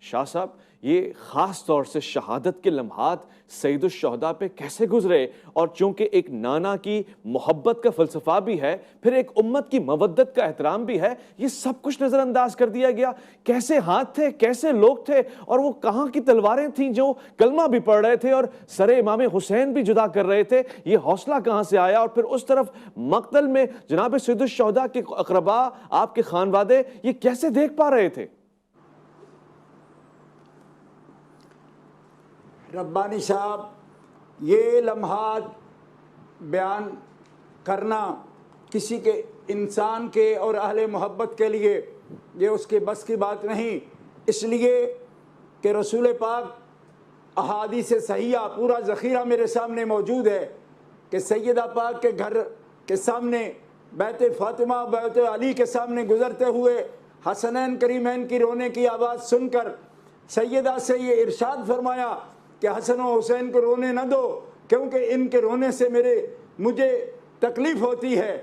شاہ صاحب یہ خاص طور سے شہادت کے لمحات سید الشہداء پہ کیسے گزرے، اور چونکہ ایک نانا کی محبت کا فلسفہ بھی ہے، پھر ایک امت کی مودت کا احترام بھی ہے، یہ سب کچھ نظر انداز کر دیا گیا؟ کیسے ہاتھ تھے، کیسے لوگ تھے، اور وہ کہاں کی تلواریں تھیں جو کلمہ بھی پڑھ رہے تھے اور سر امام حسین بھی جدا کر رہے تھے؟ یہ حوصلہ کہاں سے آیا؟ اور پھر اس طرف مقتل میں جناب سید الشہداء کے اقربا، آپ کے خانوادے، یہ کیسے دیکھ پا رہے تھے؟ ربانی صاحب، یہ لمحات بیان کرنا کسی کے انسان کے اور اہل محبت کے لیے یہ اس کے بس کی بات نہیں، اس لیے کہ رسول پاک احادیث صحیحہ پورا ذخیرہ میرے سامنے موجود ہے کہ سیدہ پاک کے گھر کے سامنے بیت فاطمہ بیت علی کے سامنے گزرتے ہوئے حسنین کریمین کی رونے کی آواز سن کر سیدہ سے یہ ارشاد فرمایا کہ حسن و حسین کو رونے نہ دو، کیونکہ ان کے رونے سے مجھے تکلیف ہوتی ہے۔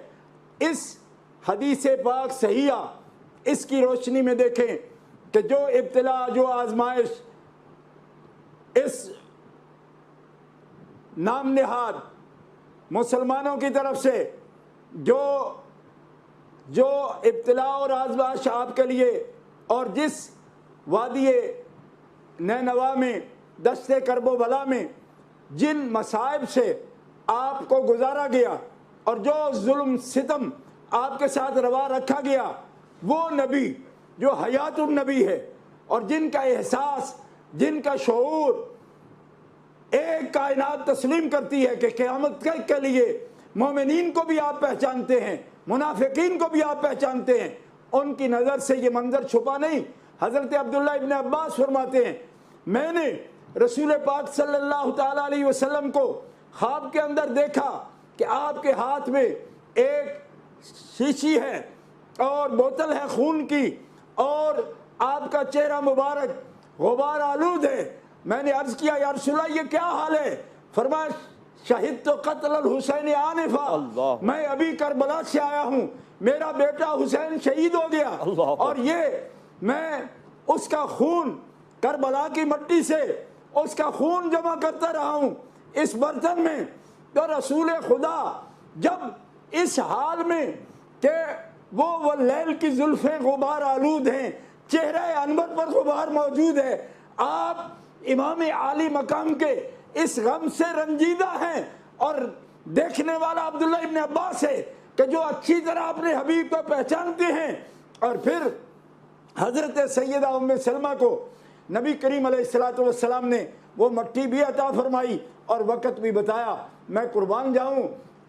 اس حدیث پاک صحیحہ، اس کی روشنی میں دیکھیں کہ جو ابتلا، جو آزمائش اس نام نہاد مسلمانوں کی طرف سے جو ابتلا اور آزمائش آپ کے لیے، اور جس وادی نینوا میں دشت کرب و بلا میں جن مصائب سے آپ کو گزارا گیا اور جو ظلم ستم آپ کے ساتھ روا رکھا گیا، وہ نبی جو حیات النبی ہے اور جن کا احساس، جن کا شعور ایک کائنات تسلیم کرتی ہے کہ قیامت کے لیے مومنین کو بھی آپ پہچانتے ہیں، منافقین کو بھی آپ پہچانتے ہیں، ان کی نظر سے یہ منظر چھپا نہیں۔ حضرت عبداللہ ابن عباس فرماتے ہیں، میں نے رسول پاک صلی اللہ تعالیٰ علیہ وسلم کو خواب کے اندر دیکھا کہ آپ کے ہاتھ میں ایک شیشی ہے اور بوتل ہے خون کی، اور آپ کا چہرہ مبارک غبار آلود ہے۔ میں نے عرض کیا، یا رسول اللہ یہ کیا حال ہے؟ فرمایا، شہدت قتل الحسین آنفا، میں ابھی کربلا سے آیا ہوں، میرا بیٹا حسین شہید ہو گیا، اور یہ میں اس کا خون کربلا کی مٹی سے اس کا خون جمع کرتا رہا ہوں اس برتن میں۔ تو رسول خدا جب اس حال میں کہ وہ لیل کی زلفیں غبار آلود ہیں، چہرہ انور پر غبار موجود ہے، آپ امام عالی مقام کے اس غم سے رنجیدہ ہیں، اور دیکھنے والا عبداللہ ابن عباس ہے کہ جو اچھی طرح اپنے حبیب کو پہچانتے ہیں۔ اور پھر حضرت سیدہ ام سلمہ کو نبی کریم علیہ السلام نے وہ مٹی بھی عطا فرمائی اور وقت بھی بتایا۔ میں قربان جاؤں،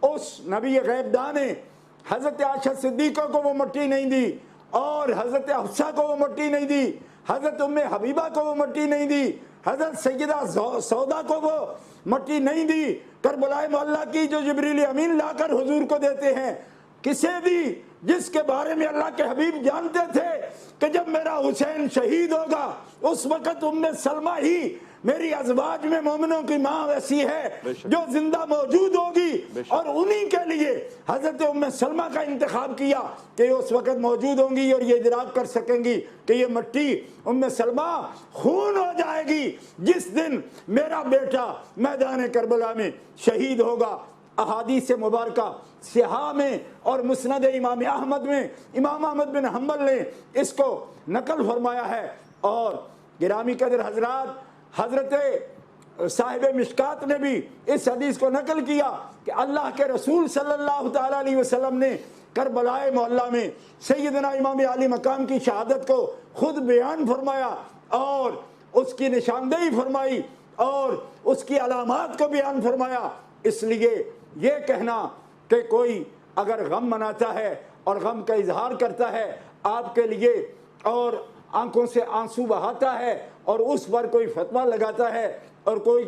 اس نبی غیب دان نے حضرت عائشہ صدیقہ کو وہ مٹی نہیں دی، اور حضرت حفصہ کو وہ مٹی نہیں دی، حضرت ام حبیبہ کو وہ مٹی نہیں دی، حضرت سیدہ سودا کو وہ مٹی نہیں دی۔ کربلا معلیٰ کی جو جبریل امین لا کر حضور کو دیتے ہیں، کسے دی؟ جس کے بارے میں اللہ کے حبیب جانتے تھے کہ جب میرا حسین شہید ہوگا اس وقت ام سلمہ ہی میری ازواج میں مومنوں کی ماں ایسی ہے جو زندہ موجود ہوگی، اور انہی کے لیے حضرت ام سلمہ کا انتخاب کیا کہ یہ اس وقت موجود ہوں گی اور یہ ادراک کر سکیں گی کہ یہ مٹی ام سلمہ خون ہو جائے گی جس دن میرا بیٹا میدان کربلا میں شہید ہوگا۔ احادیث مبارکہ صحاح میں اور مسند امام احمد میں امام احمد بن حنبل نے اس کو نقل فرمایا ہے، اور گرامی قدر حضرات، حضرت صاحب مشکات نے بھی اس حدیث کو نقل کیا کہ اللہ کے رسول صلی اللہ تعالیٰ علیہ وسلم نے کربلا معلیٰ میں سیدنا امام علی مقام کی شہادت کو خود بیان فرمایا اور اس کی نشاندہی فرمائی اور اس کی علامات کو بیان فرمایا۔ اس لیے یہ کہنا کہ کوئی اگر غم مناتا ہے اور غم کا اظہار کرتا ہے آپ کے لیے اور آنکھوں سے آنسو بہاتا ہے اور اس پر کوئی فتویٰ لگاتا ہے اور کوئی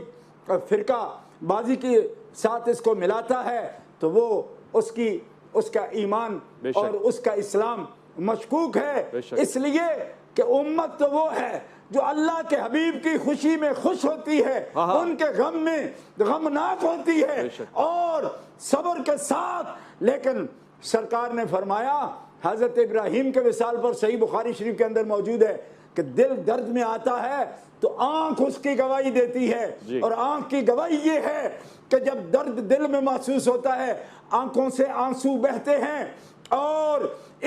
فرقہ بازی کے ساتھ اس کو ملاتا ہے، تو وہ اس کا ایمان اور اس کا اسلام مشکوک ہے۔ اس لیے کہ امت تو وہ ہے جو اللہ کے حبیب کی خوشی میں خوش ہوتی ہے، ان کے غم میں غمناک ہوتی ہے اور صبر کے ساتھ۔ لیکن سرکار نے فرمایا، حضرت ابراہیم کے وصال پر صحیح بخاری شریف کے اندر موجود ہے، کہ دل درد میں آتا ہے تو آنکھ اس کی گواہی دیتی ہے، اور آنکھ کی گواہی یہ ہے کہ جب درد دل میں محسوس ہوتا ہے آنکھوں سے آنسو بہتے ہیں، اور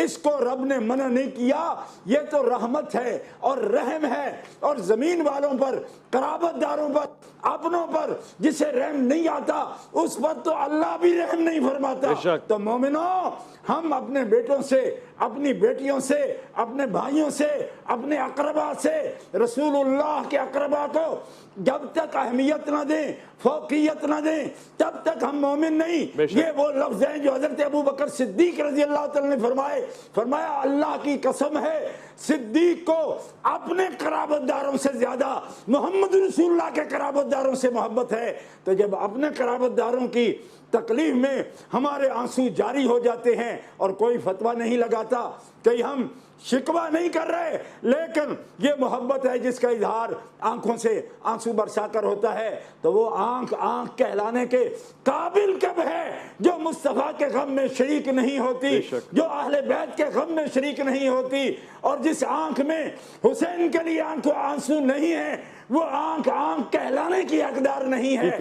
اس کو رب نے منع نہیں کیا، یہ تو رحمت ہے اور رحم ہے، اور زمین والوں پر، قرابت داروں پر، اپنوں پر جسے رحم نہیں آتا اس پر تو اللہ بھی رحم نہیں فرماتا۔ تو مومنوں، ہم اپنے بیٹوں سے، اپنی بیٹیوں سے، اپنے بھائیوں سے، اپنے اقربا سے، رسول اللہ کے اقربا کو جب تک اہمیت نہ دیں، فوقیت نہ دیں، تب تک ہم مومن نہیں۔ یہ وہ لفظ ہیں جو حضرت ابو بکر صدیق رضی اللہ تعالیٰ نے فرمایا اللہ کی قسم ہے صدیق کو اپنے قرابت داروں سے زیادہ محمد رسول اللہ کے قرابت داروں سے محبت ہے۔ تو جب اپنے قرابت داروں کی تکلیف میں ہمارے آنسو جاری ہو جاتے ہیں اور کوئی فتویٰ نہیں لگاتا، کہ ہم شکوہ نہیں کر رہے، لیکن یہ محبت ہے جس کا اظہار آنکھوں سے آنسو برسا کر ہوتا ہے، تو وہ آنکھ کہلانے کے قابل کب ہے جو مصطفیٰ کے غم میں شریک نہیں ہوتی، جو اہل بیت کے غم میں شریک نہیں ہوتی، اور جس آنکھ میں حسین کے لیے آنسو نہیں ہے وہ آنکھ کہلانے کی حقدار نہیں ہے۔